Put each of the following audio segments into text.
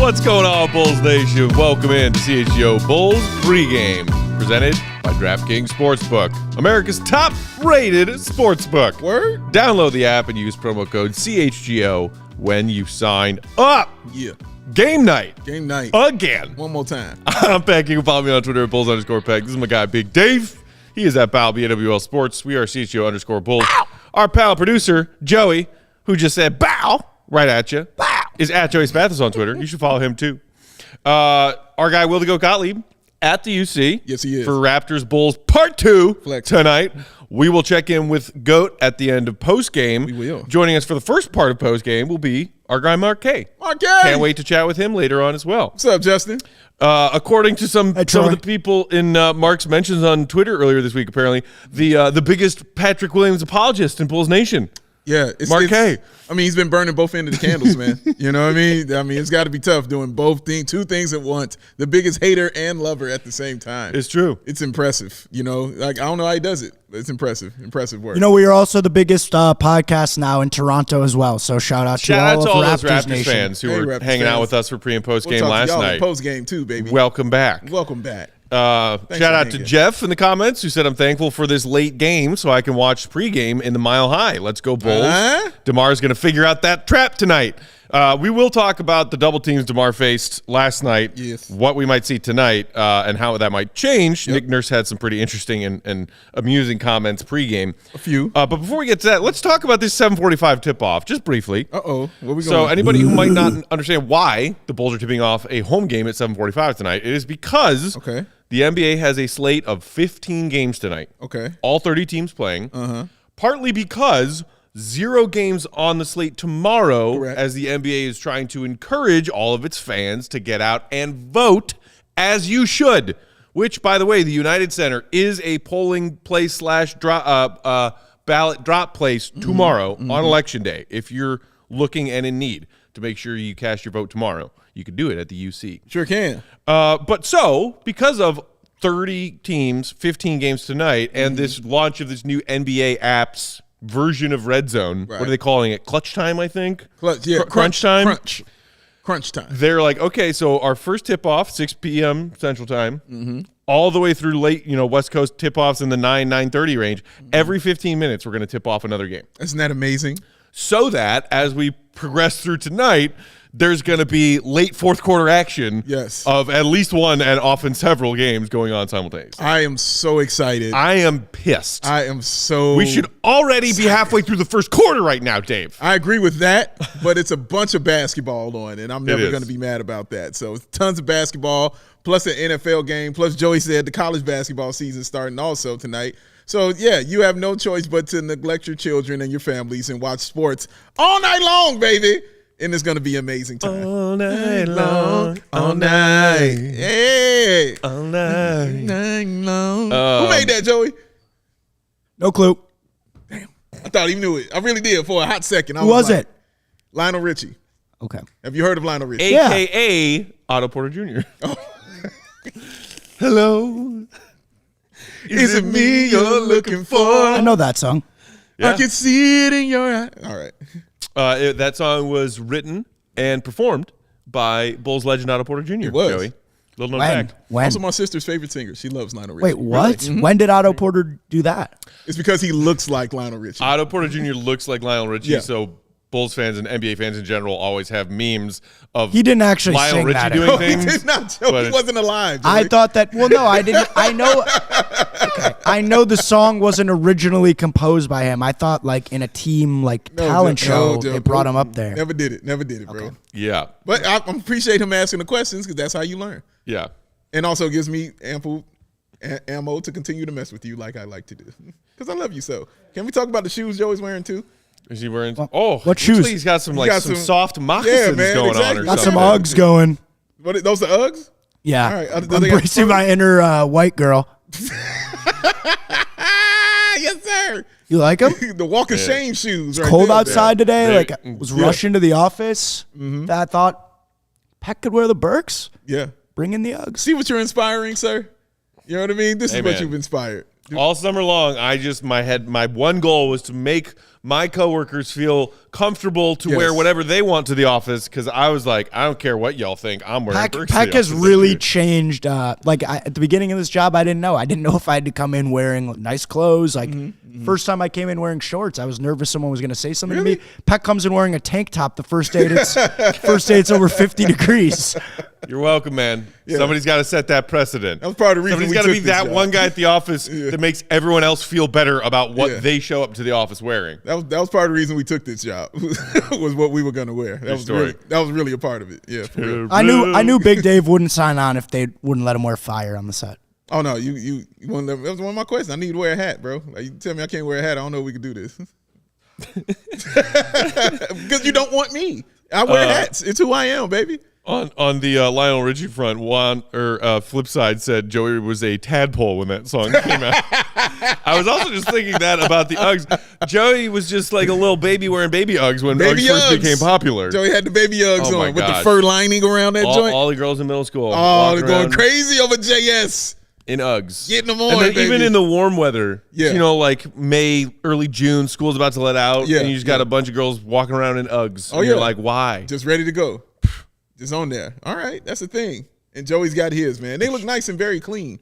What's going on, Bulls Nation? Welcome in to CHGO Bulls Pregame, presented by DraftKings Sportsbook, America's top-rated sportsbook. Word? Download the app and use promo code CHGO when you sign up. Yeah. Game night. Game night. Again. One more time. I'm Peck. You can follow me on Twitter at Bulls_Peck. This is my guy, Big Dave. He is at Pal, BNWL Sports. We are CHGO_Bulls. Bow. Our pal producer, Joey, who just said bow right at you, is at Joey Spathis on Twitter. You should follow him too. Our guy, Will the Goat Gottlieb, at the UC. Yes, he is. For Raptors Bulls Part 2 Flex. tonight. We will check in with Goat at the end of postgame. We will. Joining us for the first part of postgame will be our guy, Mark K. Mark K. Can't wait to chat with him later on as well. What's up, Justin? According to some of the people in Mark's mentions on Twitter earlier this week, apparently, the biggest Patrick Williams apologist in Bulls Nation. Yeah. Mark K. I mean, he's been burning both ends of the candles, man. You know what I mean? It's got to be tough doing two things at once. The biggest hater and lover at the same time. It's true. It's impressive. You know, like, I don't know how he does it, but it's impressive. Impressive work. You know, we are also the biggest podcast now in Toronto as well. So shout out to all those Raptors Raptors fans who were Raptors hanging out with us for pre and post game last night. Post game too, baby. Welcome back. Welcome back. Shout out to Jeff in the comments who said, I'm thankful for this late game so I can watch pregame in the Mile High. Let's go, Bulls. DeMar's going to figure out that trap tonight. We will talk about the double teams DeMar faced last night, yes, what we might see tonight, and how that might change. Yep. Nick Nurse had some pretty interesting and amusing comments pregame. A few. But before we get to that, let's talk about this 7:45 tip-off, just briefly. Uh-oh. Where we going? So anybody who might not understand why the Bulls are tipping off a home game at 7:45 tonight, it is because the NBA has a slate of 15 games tonight. Okay. All 30 teams playing. Partly because 0 games on the slate tomorrow, as the NBA is trying to encourage all of its fans to get out and vote, as you should. Which, by the way, the United Center is a polling place / ballot drop place tomorrow on Election Day. If you're looking and in need to make sure you cast your vote tomorrow, you can do it at the UC. Sure can. But because of 30 teams, 15 games tonight, and this launch of this new NBA apps version of Red Zone, what are they calling it? Clutch time, I think? Crunch time? Crunch time. They're like, okay, so our first tip-off, 6 p.m. Central Time, all the way through late, West Coast tip-offs in the 9:30 range. Every 15 minutes, we're going to tip off another game. Isn't that amazing? So that as we progress through tonight, there's going to be late fourth quarter action of at least one and often several games going on simultaneously. I am so excited. I am pissed. I am so We should already be halfway through the first quarter right now, Dave. I agree with that, but it's a bunch of basketball on, and I'm never going to be mad about that. So tons of basketball, plus an NFL game, plus Joey said the college basketball season starting also tonight. So, yeah, you have no choice but to neglect your children and your families and watch sports all night long, baby. And it's going to be amazing time. All night long, all night. Hey. All night long. Who made that, Joey? No clue. Damn. I thought he knew it. I really did for a hot second. Who was it? Lionel Richie. Okay. Have you heard of Lionel Richie? A.K.A. Otto Porter Jr. Oh. Hello. Is it me you're looking for? I know that song. Yeah. I can see it in your eye. All right. That song was written and performed by Bulls legend Otto Porter Jr. It was. Joey. Little known fact. When? Also my sister's favorite singer. She loves Lionel Richie. Wait, what? Really? When did Otto Porter do that? It's because he looks like Lionel Richie. Otto Porter Jr. looks like Lionel Richie, so Bulls fans and NBA fans in general always have memes of he didn't actually Lionel sing Richie that doing things. He did not. He wasn't alive. I thought that. Well, no, I didn't. I know. Okay, I know the song wasn't originally composed by him. I thought like in a team talent show they brought him up there. Never did it, bro. Yeah, but I appreciate him asking the questions because that's how you learn. Yeah, and also gives me ample ammo to continue to mess with you like I like to do because I love you so. Can we talk about the shoes Joey's wearing too? Is he wearing? What shoes? He's got some some soft moccasins going on. Or got some Uggs going. What? Those are Uggs? Yeah. All right. I'm embracing my inner white girl. Yes, sir. You like them? The walk of shame shoes. It's cold outside today. I was rushing to the office. I thought Peck could wear the Birks. Yeah. Bring in the Uggs. See what you're inspiring, sir? You know what I mean? This is what you've inspired. All summer long, my one goal was to make my coworkers feel comfortable to wear whatever they want to the office, because I was like, I don't care what y'all think, I'm wearing Brooks. Pack has really changed. At the beginning of this job, I didn't know. I didn't know if I had to come in wearing nice clothes. First time I came in wearing shorts, I was nervous someone was going to say something to me. Pack comes in wearing a tank top the first day it's over 50 degrees. You're welcome, man. Yeah. Somebody's got to set that precedent. That was part of the reason Somebody's got to be that one guy at the office that makes everyone else feel better about what they show up to the office wearing. That was part of the reason we took this job. Was what we were going to wear. That was really a part of it. Yeah, for real. I knew Big Dave wouldn't sign on if they wouldn't let him wear fire on the set. Oh no, you want that was one of my questions. I need to wear a hat, bro. Like, you tell me I can't wear a hat, I don't know if we can do this. Because you don't want me. I wear hats. It's who I am, baby. On the Lionel Richie front, Flip Side said Joey was a tadpole when that song came out. I was also just thinking that about the Uggs. Joey was just like a little baby wearing baby Uggs when Uggs first became popular. Joey had the baby Uggs on with the fur lining around that joint. All the girls in middle school. Oh, they're going crazy over JS. In Uggs. Getting them on, and then baby. Even in the warm weather, like May, early June, school's about to let out, and you just got a bunch of girls walking around in Uggs. Oh, and you're like, why? Just ready to go. Just on there. All right, that's the thing. And Joey's got his, man. They look nice and very clean.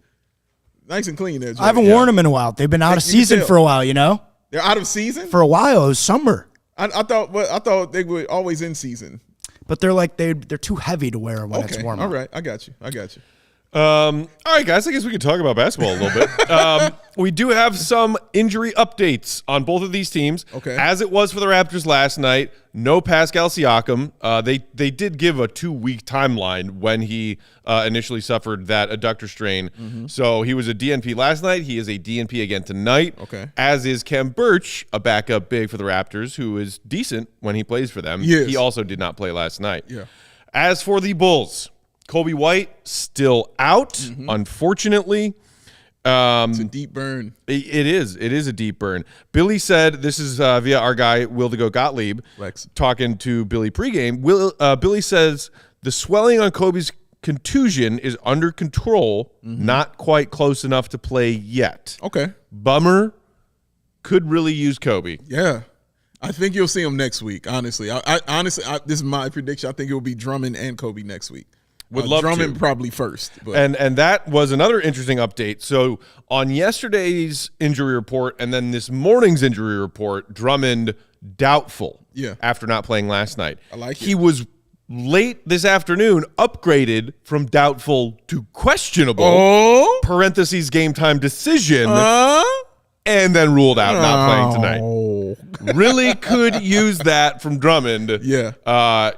Nice and clean there, Joey. I haven't worn them in a while. They've been out of season for a while, you know? They're out of season? For a while. It was summer. I thought they were always in season. But they're too heavy to wear when it's warm. All right, I got you. All right, guys, I guess we can talk about basketball a little bit. We do have some injury updates on both of these teams. Okay. As it was for the Raptors last night, no Pascal Siakam. They did give a 2-week timeline when he initially suffered that adductor strain. Mm-hmm. So he was a DNP last night. He is a DNP again tonight. Okay. As is Khem Birch, a backup big for the Raptors, who is decent when he plays for them. Yes. He also did not play last night. Yeah. As for the Bulls, Coby White still out, unfortunately. It's a deep burn. It is a deep burn. Billy said, this is via our guy, Will the Go Gottlieb, Lex, talking to Billy pregame. Billy says, the swelling on Kobe's contusion is under control, not quite close enough to play yet. Okay. Bummer. Could really use Kobe. Yeah. I think you'll see him next week, honestly. Honestly, this is my prediction. I think it will be Drummond and Kobe next week. Would love Drummond to. Probably first. But. And that was another interesting update. So on yesterday's injury report and then this morning's injury report, Drummond doubtful after not playing last night. I like it. He was late this afternoon upgraded from doubtful to questionable, parentheses game time decision, and then ruled out not playing tonight. Really could use that from Drummond. Yeah.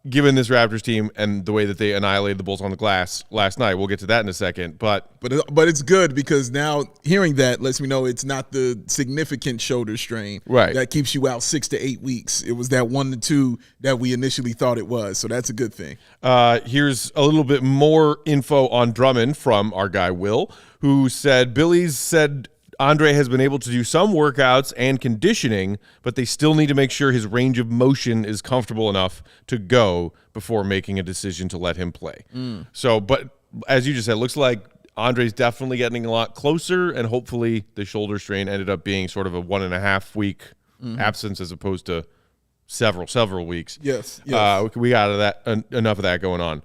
Given this Raptors team and the way that they annihilated the Bulls on the glass last night. We'll get to that in a second. But it's good because now hearing that lets me know it's not the significant shoulder strain that keeps you out 6 to 8 weeks. It was that 1 to 2 that we initially thought it was. So that's a good thing. Here's a little bit more info on Drummond from our guy Will, who said Billy's said Andre has been able to do some workouts and conditioning, but they still need to make sure his range of motion is comfortable enough to go before making a decision to let him play. So, but as you just said, it looks like Andre's definitely getting a lot closer, and hopefully the shoulder strain ended up being sort of a 1.5 week absence as opposed to several weeks. Yes. We got enough of that going on.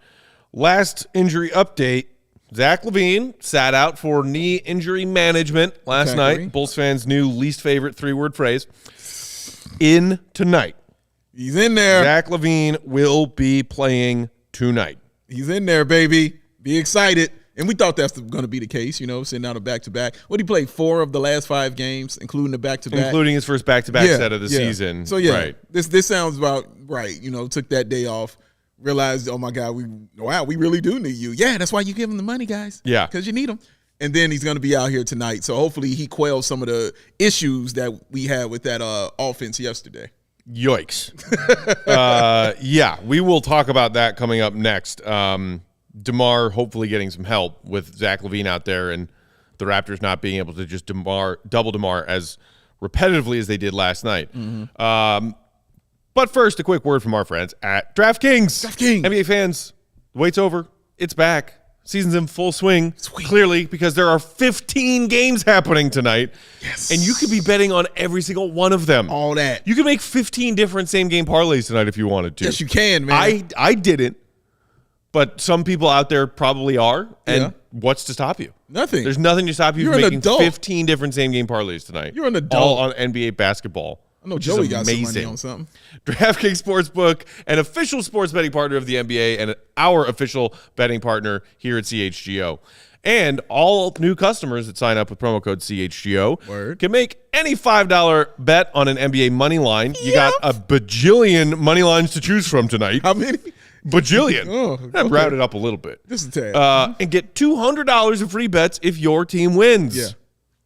Last injury update. Zach LaVine sat out for knee injury management last night. Bulls fans' new least favorite 3-word phrase. In tonight. He's in there. Zach LaVine will be playing tonight. He's in there, baby. Be excited. And we thought that's going to be the case, sitting out a back-to-back. What, he played 4 of the last 5 games, including the back-to-back? Including his first back-to-back set of the season. So, this sounds about right. Took that day off. Realized, oh my God, we really do need you. Yeah, that's why you give him the money, guys. Yeah, because you need him. And then he's going to be out here tonight. So hopefully he quells some of the issues that we had with that offense yesterday. Yikes. We will talk about that coming up next. DeMar hopefully getting some help with Zach LaVine out there and the Raptors not being able to just double DeMar as repetitively as they did last night. But first, a quick word from our friends at DraftKings. NBA fans, the wait's over. It's back. Season's in full swing, clearly, because there are 15 games happening tonight. Yes. And you could be betting on every single one of them. All that. You could make 15 different same-game parlays tonight if you wanted to. Yes, you can, man. I didn't, but some people out there probably are. And what's to stop you? Nothing. There's nothing to stop you You're from an making adult. 15 different same-game parlays tonight. You're an adult. All on NBA basketball. I know Joey got some money on something. DraftKings Sportsbook, an official sports betting partner of the NBA and our official betting partner here at CHGO. And all new customers that sign up with promo code CHGO can make any $5 bet on an NBA money line. You got a bajillion money lines to choose from tonight. How many? Bajillion. Okay. Round it up a little bit. Just a tad. And get $200 in free bets if your team wins. Yeah.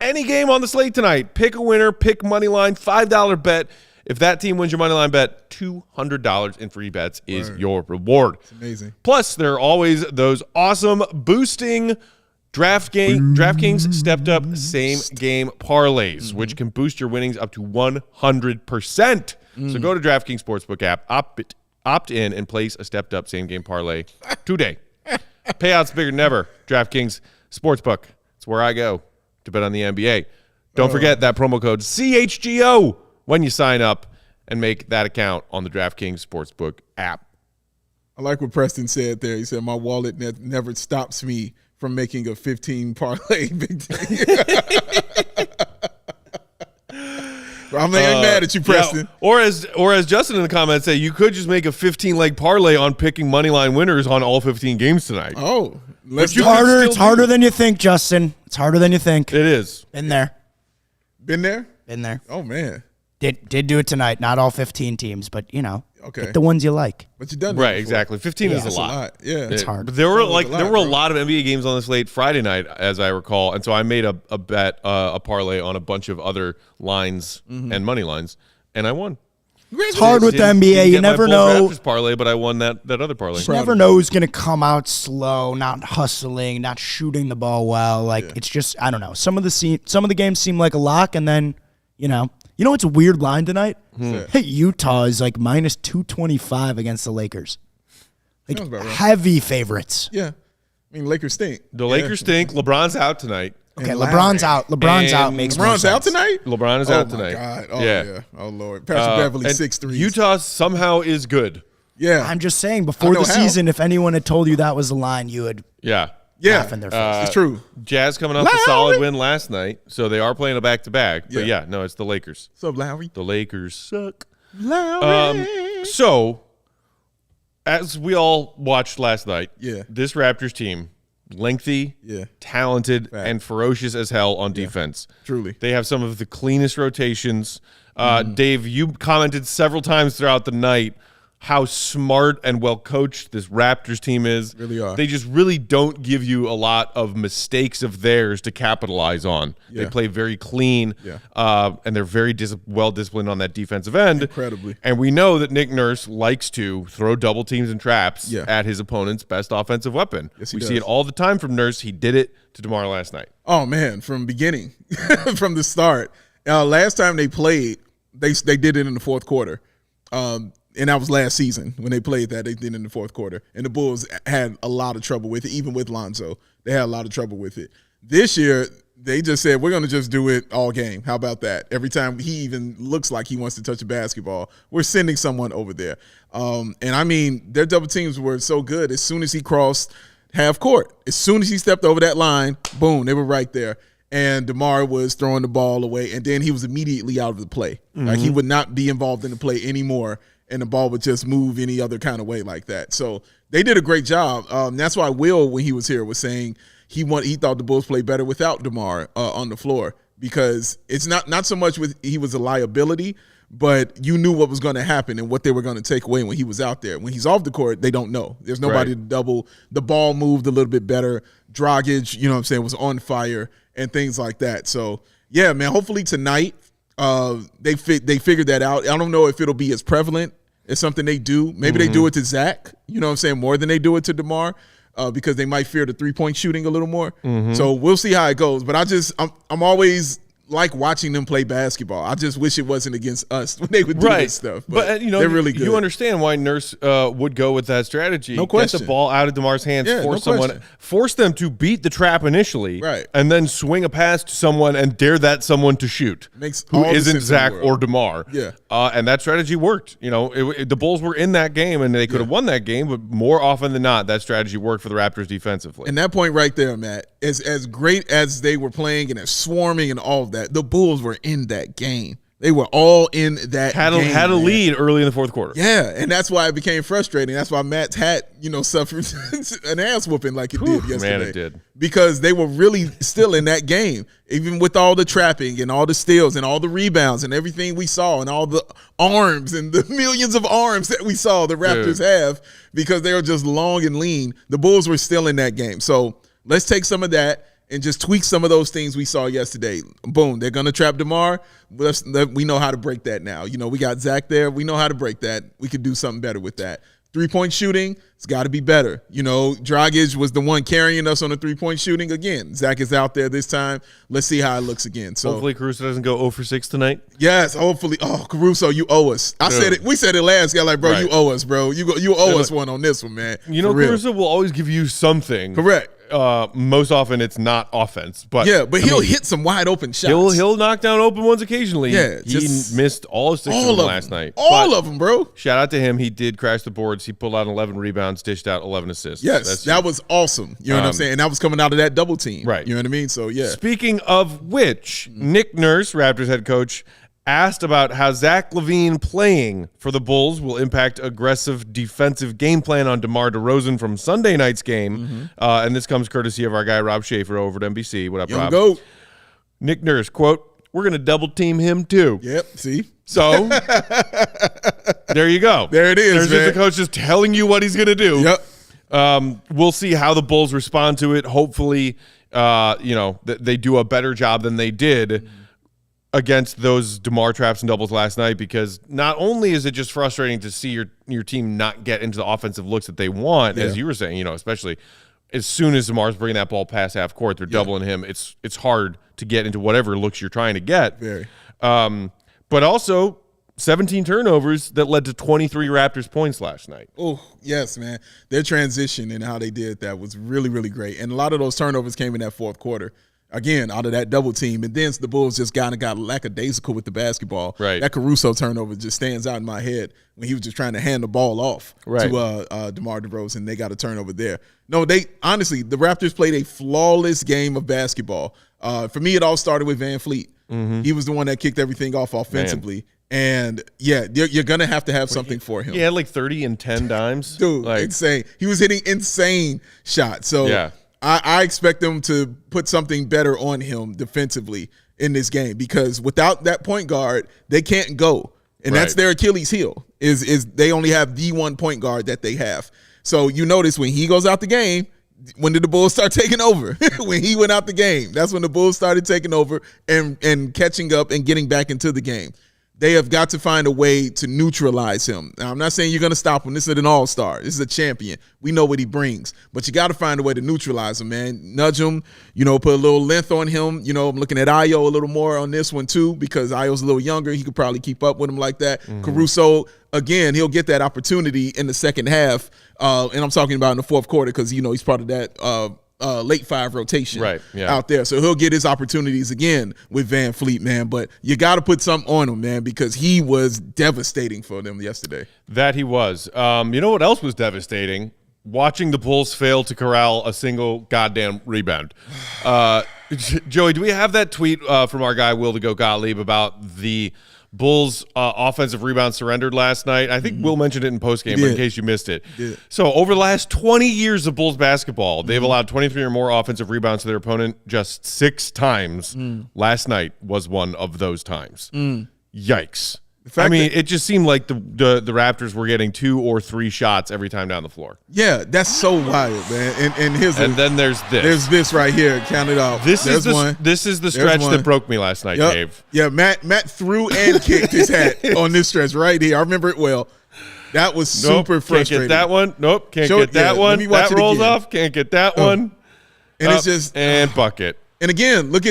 Any game on the slate tonight, pick a winner, pick money line, $5 bet. If that team wins your money line bet, $200 in free bets is your reward. It's amazing. Plus, there are always those awesome boosting DraftKings stepped up same game parlays, which can boost your winnings up to 100%. So go to DraftKings Sportsbook app, opt in, and place a stepped up same game parlay today. Payouts bigger than ever. DraftKings Sportsbook. It's where I go to bet on the NBA. Don't forget that promo code CHGO when you sign up and make that account on the DraftKings Sportsbook app. I like what Preston said there. He said, my wallet never stops me from making a 15 parlay big day. I'm not mad at you, Preston. Yeah, or as Justin in the comments say, you could just make a 15-leg parlay on picking moneyline winners on all 15 games tonight. Oh, it's harder. It's harder than you think, Justin. It's harder than you think. It is. Been there. Been there? Been there. Oh, man. Did do it tonight. Not all 15 teams, but, okay, pick the ones you like. But you done that right, before. exactly. 15 is a lot. Yeah, it's hard. But there were a lot of NBA games on this late Friday night, as I recall, and so I made a bet, a parlay on a bunch of other lines and money lines, and I won. It's hard with the NBA. You never know. Raptors parlay, but I won that other parlay. You never know who's going to come out slow, not hustling, not shooting the ball well. It's just, I don't know. Some of the games seem like a lock, and then You know what's a weird line tonight? Hey, Utah is like minus 225 against the Lakers. Like heavy favorites. Yeah. I mean, Lakers stink. The Lakers stink. LeBron's out tonight. Okay, LeBron's out. LeBron's out makes more sense. LeBron's out tonight? LeBron is out tonight. Oh, my God. Oh, yeah. Oh, Lord. Patrick Beverly, 6'3". Utah somehow is good. Yeah. I'm just saying, before the season, if anyone had told you that was the line, you would laugh in their face. It's true. Jazz coming off a solid win last night, so they are playing a back-to-back. But, no, it's the Lakers. What's up, Lowry? The Lakers suck. Lowry. So, as we all watched last night, this Raptors team, lengthy, talented, and ferocious as hell on defense. Truly. They have some of the cleanest rotations. Dave, you commented several times throughout the night how smart and well-coached this Raptors team is. Really are. They just really don't give you a lot of mistakes of theirs to capitalize on. They play very clean, and they're very well-disciplined on that defensive end. Incredibly. And we know that Nick Nurse likes to throw double teams and traps at his opponent's best offensive weapon. Yes, he we does. see it all the time from Nurse. He did it to DeMar last night. Oh, man, from beginning, from the start. Last time they played, they did it in the fourth quarter. And that was last season when they played that. They did in the fourth quarter. And the Bulls had a lot of trouble with it, even with Lonzo. They had a lot of trouble with it. This year, they just said, we're going to just do it all game. How about that? Every time he even looks like he wants to touch a basketball, we're sending someone over there. And, I mean, their double teams were so good. As soon as he crossed half court, as soon as he stepped over that line, boom, they were right there. And DeMar was throwing the ball away, and then he was immediately out of the play. Like, he would not be involved in the play anymore, and the ball would just move any other kind of way like that. So they did a great job. That's why Will, when he was here, was saying he thought the Bulls played better without DeMar on the floor, because it's not so much with he was a liability, but you knew what was going to happen and what they were going to take away when he was out there. When he's off the court, they don't know. There's nobody to double. The ball moved a little bit better. Dragic, was on fire and things like that. So, yeah, man, hopefully tonight they figured that out. I don't know if it'll be as prevalent. It's something they do. Maybe they do it to Zach, more than they do it to DeMar, because they might fear the three-point shooting a little more. So we'll see how it goes. But I'm always like watching them play basketball. I just wish it wasn't against us when they would do this stuff. But you know, they're really good. You understand why Nurse would go with that strategy. No question. Get the ball out of DeMar's hands, force them to beat the trap initially, right, and then swing a pass to someone and dare that someone to shoot. Who isn't Zach or DeMar. Yeah. And that strategy worked. You know, the Bulls were in that game, and they could have won that game, but more often than not, that strategy worked for the Raptors defensively. And that point right there, Matt, as great as they were playing and as swarming and all of that, the Bulls were in that game. They were all in that game. Had a lead early in the fourth quarter. Yeah, and that's why it became frustrating. That's why Matt's hat, suffered an ass whooping like it did yesterday. Man, it did. Because they were really still in that game, even with all the trapping and all the steals and all the rebounds and everything we saw and all the arms and the millions of arms that we saw the Raptors have because they were just long and lean. The Bulls were still in that game. So let's take some of that and just tweak some of those things we saw yesterday. Boom, they're going to trap DeMar. We know how to break that now. We got Zach there. We know how to break that. We could do something better with that. Three-point shooting, it's got to be better. Dragic was the one carrying us on the three-point shooting. Again, Zach is out there this time. Let's see how it looks again. So hopefully Caruso doesn't go 0 for 6 tonight. Yes, hopefully. Oh, Caruso, you owe us. I said it. We said it last guy, like, bro, you owe us, bro. You owe us one on this one, man. Caruso will always give you something. Correct. Most often it's not offense, but he'll hit some wide open shots. He'll knock down open ones occasionally. Yeah, he missed all his 6 of them last night. All of them, bro. Shout out to him. He did crash the boards. He pulled out 11 rebounds, dished out 11 assists. Yes, that was awesome. You know what I'm saying? And that was coming out of that double team. Right. You know what I mean? So yeah. Speaking of which, Nick Nurse, Raptors head coach, asked about how Zach LaVine playing for the Bulls will impact aggressive defensive game plan on DeMar DeRozan from Sunday night's game. And this comes courtesy of our guy, Rob Schaefer, over at NBC. What up, Rob? Go. Nick Nurse, quote, "We're going to double team him too." Yep, see? So, there you go. There it is, There's just a coach just telling you what he's going to do. Yep. We'll see how the Bulls respond to it. Hopefully, they do a better job than they did against those DeMar traps and doubles last night, because not only is it just frustrating to see your team not get into the offensive looks that they want, as you were saying, especially as soon as DeMar's bringing that ball past half court, they're doubling him. It's hard to get into whatever looks you're trying to get. Very. But also 17 turnovers that led to 23 Raptors points last night. Oh, yes, man. Their transition and how they did that was really, really great. And a lot of those turnovers came in that fourth quarter. Again, out of that double team. And then the Bulls just got lackadaisical with the basketball. Right. That Caruso turnover just stands out in my head when he was just trying to hand the ball off to DeMar DeRozan. They got a turnover there. No, honestly, the Raptors played a flawless game of basketball. For me, it all started with Van Fleet. He was the one that kicked everything off offensively. And, you're going to have something for him. He had like 30 and 10 dimes. Dude, insane. He was hitting insane shots. So, I expect them to put something better on him defensively in this game, because without that point guard, they can't go. And that's their Achilles heel, is they only have the one point guard that they have. So you notice when he goes out the game, when did the Bulls start taking over? When he went out the game, that's when the Bulls started taking over and catching up and getting back into the game. They have got to find a way to neutralize him. Now, I'm not saying you're going to stop him. This is an all-star. This is a champion. We know what he brings. But you got to find a way to neutralize him, man. Nudge him, put a little length on him. I'm looking at Ayo a little more on this one, too, because Ayo's a little younger. He could probably keep up with him like that. Caruso, again, he'll get that opportunity in the second half. And I'm talking about in the fourth quarter because, he's part of that late 5 rotation out there. So he'll get his opportunities again with Van Fleet, man. But you got to put something on him, man, because he was devastating for them yesterday. That he was. You know what else was devastating? Watching the Bulls fail to corral a single goddamn rebound. Joey, do we have that tweet from our guy Will the Go Gottlieb about the Bulls offensive rebound surrendered last night? I think Will mentioned it in postgame, but in case you missed it. So over the last 20 years of Bulls basketball, they've allowed 23 or more offensive rebounds to their opponent just 6 times. Last night was one of those times. Yikes. It just seemed like the Raptors were getting 2 or 3 shots every time down the floor. Yeah, that's so wild, man. And then there's this. There's this right here. Count it off. This is the stretch that broke me last night, Dave. Yeah, Matt threw and kicked his hat on this stretch right here. I remember it well. That was super frustrating. Can't get that one. Nope, can't get that one. That rolls off. Can't get that one. And it's just and bucket. And again, look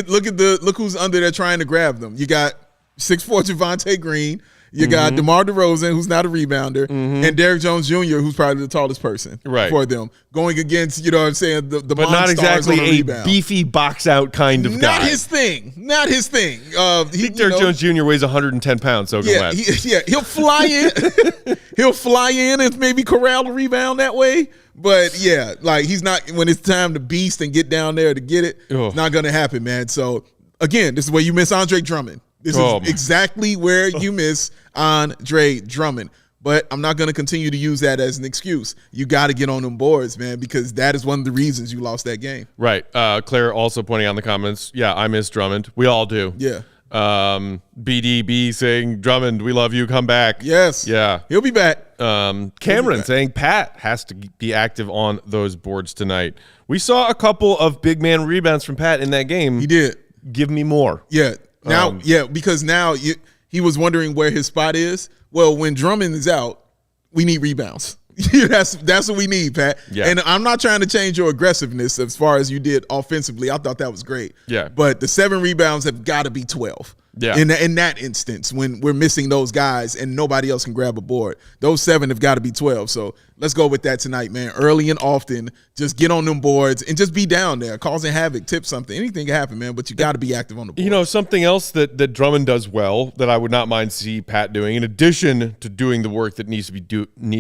who's under there trying to grab them. You got 6'4" Javonte Green. You got DeMar DeRozan, who's not a rebounder, and Derrick Jones Jr., who's probably the tallest person for them, going against, you know what I'm saying, the but not exactly a beefy box-out kind of guy. Not his thing. I think Derrick Jones Jr. weighs 110 pounds, so he'll fly in. He'll fly in and maybe corral a rebound that way. But, yeah, like he's not – when it's time to beast and get down there to get it, it's not going to happen, man. So, again, this is where you miss Andre Drummond. This is exactly where you miss Andre Drummond. But I'm not going to continue to use that as an excuse. You got to get on them boards, man, because that is one of the reasons you lost that game. Right. Claire also pointing out in the comments, yeah, I miss Drummond. We all do. Yeah. BDB saying, Drummond, we love you. Come back. Yes. Yeah. He'll be back. Cameron saying Pat has to be active on those boards tonight. We saw a couple of big man rebounds from Pat in that game. He did. Give me more. Yeah. Now, because now he was wondering where his spot is. Well, when Drummond is out, we need rebounds. That's what we need, Pat. Yeah. And I'm not trying to change your aggressiveness as far as you did offensively. I thought that was great. Yeah. But the 7 rebounds have got to be 12. Yeah. In that instance, when we're missing those guys and nobody else can grab a board, those 7 have got to be 12. So let's go with that tonight, man. Early and often, just get on them boards and just be down there, causing havoc, tip something. Anything can happen, man, but you got to be active on the board. You know, something else that Drummond does well that I would not mind see Pat doing, in addition to doing the work that need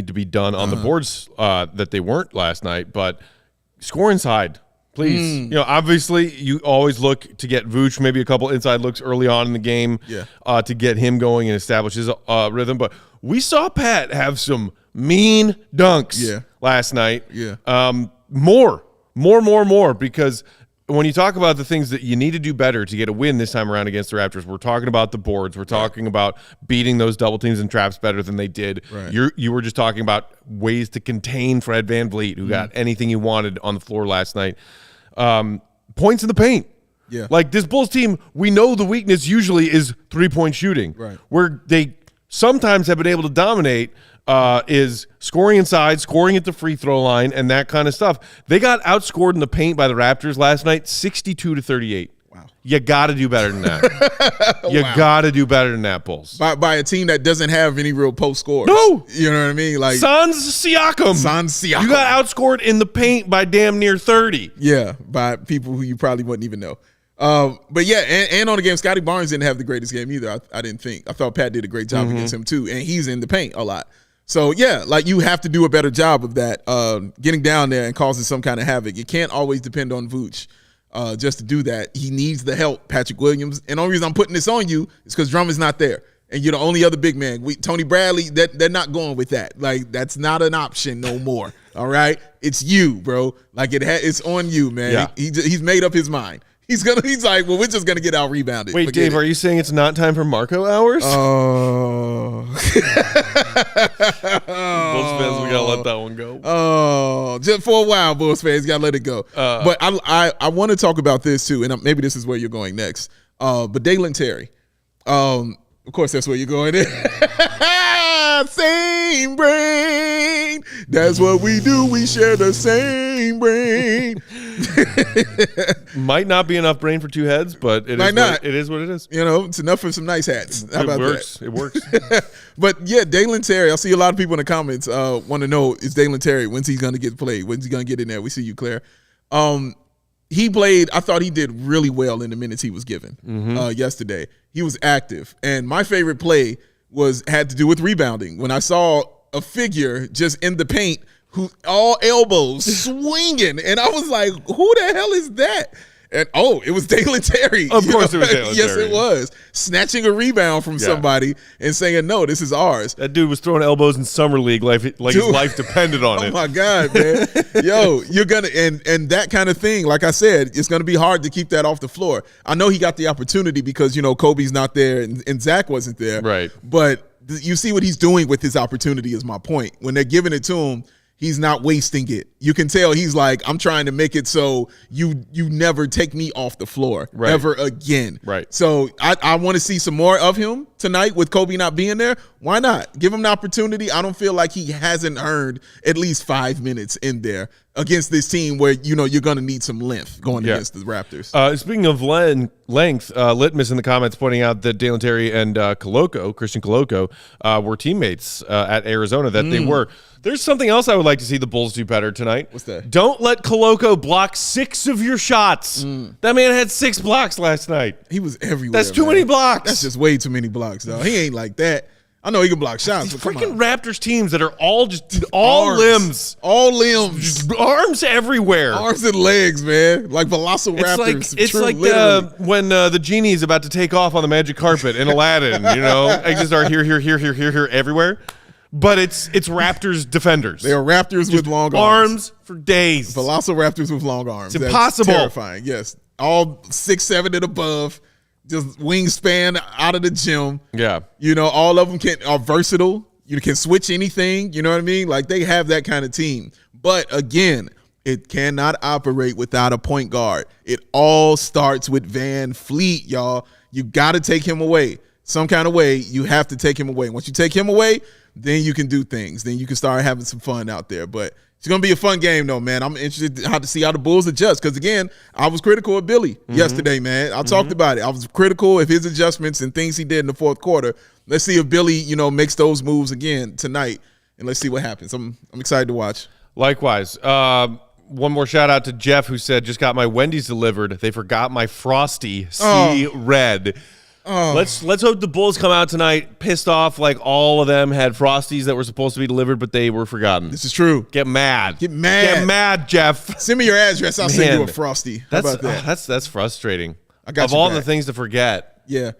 to be done on the boards that they weren't last night, but score inside. Please. You know, obviously, you always look to get Vooch, maybe a couple inside looks early on in the game to get him going and establish his rhythm. But we saw Pat have some mean dunks last night. Yeah. More, because when you talk about the things that you need to do better to get a win this time around against the Raptors, we're talking about the boards. We're talking about beating those double teams and traps better than they did. Right. You were just talking about ways to contain Fred VanVleet, who got anything he wanted on the floor last night. Points in the paint. Yeah. Like this Bulls team, we know the weakness usually is 3-point shooting. Right. Where they sometimes have been able to dominate is scoring inside, scoring at the free throw line, and that kind of stuff. They got outscored in the paint by the Raptors last night, 62-38. Wow. You got to do better than that. You got to do better than that, Bulls. By a team that doesn't have any real post scores. No. You know what I mean? Like Sans Siakam. You got outscored in the paint by damn near 30. Yeah, by people who you probably wouldn't even know. But yeah, and on the game, Scotty Barnes didn't have the greatest game either. I didn't think. I thought Pat did a great job against him too, and he's in the paint a lot. So yeah, like you have to do a better job of that, getting down there and causing some kind of havoc. You can't always depend on Vooch just to do that. He needs the help, Patrick Williams. And the only reason I'm putting this on you is because Drummond's not there. And you're the only other big man. Tony Bradley, they're not going with that. Like, that's not an option no more. All right? It's you, bro. Like, it's on you, man. Yeah. He's made up his mind. He's like, well, we're just gonna get out rebounded. Wait, Dave, are you saying it's not time for Marco hours? Oh. Bulls fans, we gotta let that one go. Oh, just for a while, Bulls fans, gotta let it go. But I want to talk about this too, and maybe this is where you're going next. But Dalen Terry, of course, that's where you're going. Same brain. That's what we do. We share the same brain. Might not be enough brain for two heads, but it is what it is. You know, it's enough for some nice hats. How about that? It works. But yeah, Dalen Terry. I see a lot of people in the comments want to know, is Dalen Terry, when's he going to get played? When's he going to get in there? We see you, Claire. He played, I thought he did really well in the minutes he was given yesterday. He was active. And my favorite play had to do with rebounding. When I saw a figure just in the paint, who all elbows swinging, and I was like, who the hell is that? And it was Dalen Terry. Of course it was Dalen Terry. Yes, it was. Snatching a rebound from somebody and saying, no, this is ours. That dude was throwing elbows in summer league like his life depended on it. Oh my God, man. Yo, you're gonna and that kind of thing, like I said, it's gonna be hard to keep that off the floor. I know he got the opportunity because, Kobe's not there and Zach wasn't there. Right. But you see what he's doing with his opportunity is my point. When they're giving it to him, he's not wasting it. You can tell he's like, I'm trying to make it so you never take me off the floor ever again. Right. So I want to see some more of him tonight with Kobe not being there. Why not? Give him the opportunity. I don't feel like he hasn't earned at least 5 minutes in there against this team where, you're going to need some length going against the Raptors. Speaking of length, Litmus in the comments pointing out that Dalen Terry and Christian Coloco, were teammates at Arizona, that they were. There's something else I would like to see the Bulls do better tonight. What's that? Don't let Coloco block 6 of your shots. That man had 6 blocks last night. He was everywhere. That's too many blocks. That's just way too many blocks, though. He ain't like that. I know he can block shots, but freaking Raptors teams that are all limbs. All limbs. Just arms everywhere. Arms and legs, man. Like Velociraptors. It's like when the genie is about to take off on the magic carpet in Aladdin, exits are here, everywhere. But it's Raptors defenders. They are Raptors with long arms for days. Velociraptors with long arms. It's impossible. That's terrifying, yes. All 6'7" and above. Just wingspan out of the gym. Yeah. All of them are versatile. You can switch anything. You know what I mean? Like, they have that kind of team. But, again, it cannot operate without a point guard. It all starts with Van Fleet, y'all. You got to take him away. Some kind of way, you have to take him away. Once you take him away, then you can do things. Then you can start having some fun out there. But it's going to be a fun game, though, man. I'm interested to see how the Bulls adjust because, again, I was critical of Billy yesterday, man. I talked about it. I was critical of his adjustments and things he did in the fourth quarter. Let's see if Billy, makes those moves again tonight, and let's see what happens. I'm excited to watch. Likewise. One more shout-out to Jeff who said, just got my Wendy's delivered. They forgot my Frosty. See red. Oh. Let's hope the Bulls come out tonight pissed off like all of them had Frosties that were supposed to be delivered, but they were forgotten. This is true. Get mad. Get mad, Jeff. Send me your address. I'll send you a Frosty. How about that? That's frustrating. I got of all the things to forget. Yeah.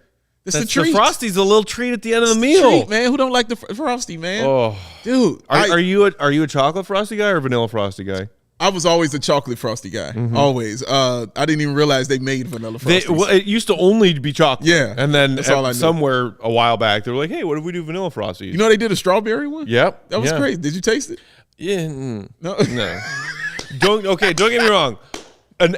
It's a treat. The Frosty's a little treat at the end of the meal. Treat, man. Who don't like the Frosty, man? Oh, dude. Are you a chocolate Frosty guy or a vanilla Frosty guy? I was always a chocolate Frosty guy. Always. I didn't even realize they made vanilla Frosties. It used to only be chocolate. Yeah. And then somewhere a while back, they were like, hey, what if we do vanilla Frosties? They did a strawberry one? Yep. That was crazy. Did you taste it? Yeah. No. Don't get me wrong. An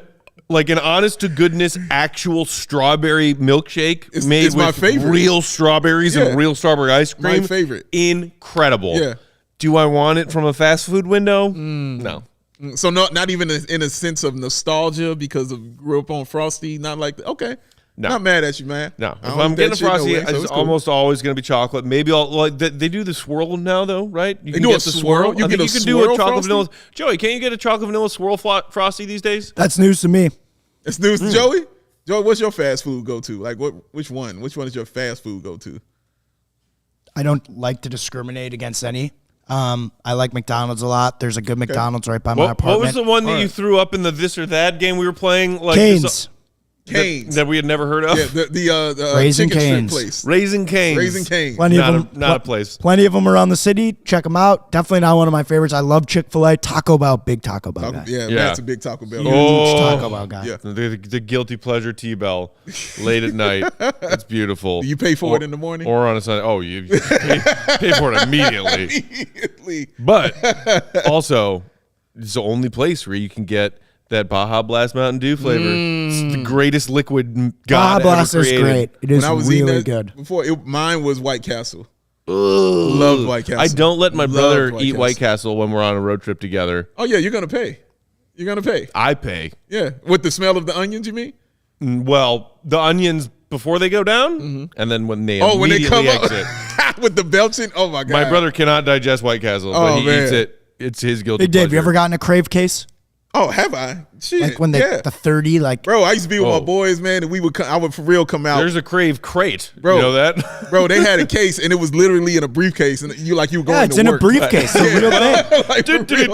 honest to goodness actual strawberry milkshake made with real strawberries and real strawberry ice cream. My favorite. Incredible. Yeah. Do I want it from a fast food window? No. So not even in a sense of nostalgia because of grew up on Frosty, not like that. Okay. No. Not mad at you, man. No. If I'm getting a Frosty, it's almost always going to be chocolate. Maybe they do the swirl now though, right? You can get the swirl. You can do a chocolate vanilla. Joey, can't you get a chocolate vanilla swirl Frosty these days? That's news to me. It's news to Joey? Joey, what's your fast food go-to? Like which one? Which one is your fast food go-to? I don't like to discriminate against any. I like McDonald's a lot. There's a good McDonald's right by my apartment. What was the one that you threw up in the this or that game we were playing? Like Cane's. That we had never heard of. Yeah, the Raising Cane's place. Raising Cane's. Raising Cane's. Not a place. Plenty of them around the city. Check them out. Definitely not one of my favorites. I love Chick-fil-A. Taco Bell, big Taco Bell guy. Yeah, that's a big Taco Bell. Huge Taco Bell guy. Yeah. The guilty pleasure T-Bell late at night. That's beautiful. Do you pay for it in the morning? Or on a Sunday. Oh, you pay for it immediately. But also, it's the only place where you can get that Baja Blast Mountain Dew flavor. It's the greatest liquid God Baja Blast ever is created. great. It is really good. Before mine was White Castle. Loved White Castle. I don't let my brother eat White Castle when we're on a road trip together. Oh yeah, you're gonna pay. I pay. Yeah, with the smell of the onions, you mean? Well, the onions before they go down, and then when they immediately exit. With the belching. Oh my god. My brother cannot digest White Castle, but he eats it. It's his guilty pleasure. Dave, you ever gotten a Crave case? Oh, have I? Shit. Like when the 30, like. Bro, I used to be with my boys, man, and I would for real come out. There's a Crave crate. Bro, you know that? Bro, they had a case, and it was literally in a briefcase, and you were going to work. Yeah, it's in a briefcase. It's a real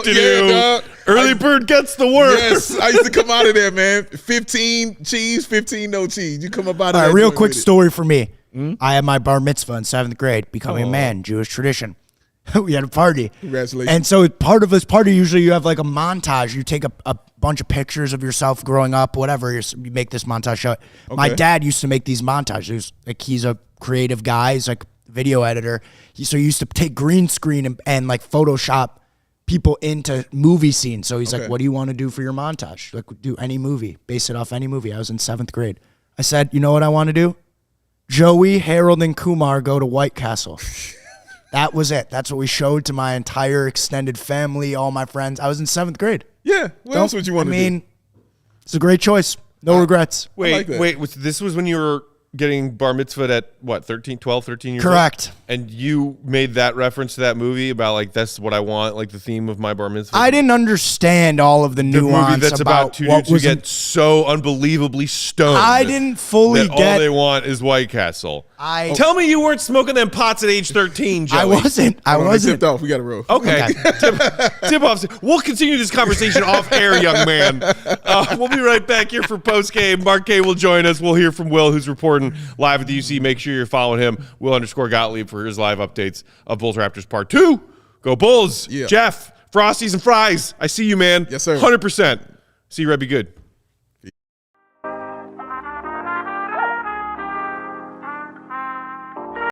thing. Early bird gets the worm. Yes, I used to come out of there, man. 15 cheese, 15 no cheese. You come up out of there. All right, real quick story for me. I had my bar mitzvah in 7th grade, becoming a man, Jewish tradition. We had a party. Congratulations. And so part of this party, usually you have like a montage. You take a bunch of pictures of yourself growing up, whatever. You make this montage show. Okay. My dad used to make these montages. Like he's a creative guy. He's like a video editor. So he used to take green screen and like Photoshop people into movie scenes. So he's like, what do you want to do for your montage? Like do any movie. Base it off any movie. I was in 7th grade. I said, you know what I want to do? Joey, Harold, and Kumar go to White Castle. That was it. That's what we showed to my entire extended family, all my friends. I was in 7th grade. Yeah. What else would you want to do? It's a great choice. No regrets. Wait. This was when you were getting bar mitzvahed at what, 12, 13 years Correct. old? And you made that reference to that movie about like, that's what I want, like the theme of my bar mitzvah? I didn't understand all of the nuance movie that's about two dudes who get so unbelievably stoned. I didn't fully get all they want is White Castle. Tell me you weren't smoking them pots at age 13, Joey. I wasn't. Tipped off. We got to roll. Okay. Tip off. We'll continue this conversation off air, young man. We'll be right back here for postgame. Mark K will join us. We'll hear from Will, who's reporting live at the UC. Make sure you're following him, Will_Gottlieb, for his live updates of Bulls Raptors Part 2. Go Bulls. Yeah. Jeff, Frosties and Fries. I see you, man. Yes, sir. 100%. See you, Red. Be good.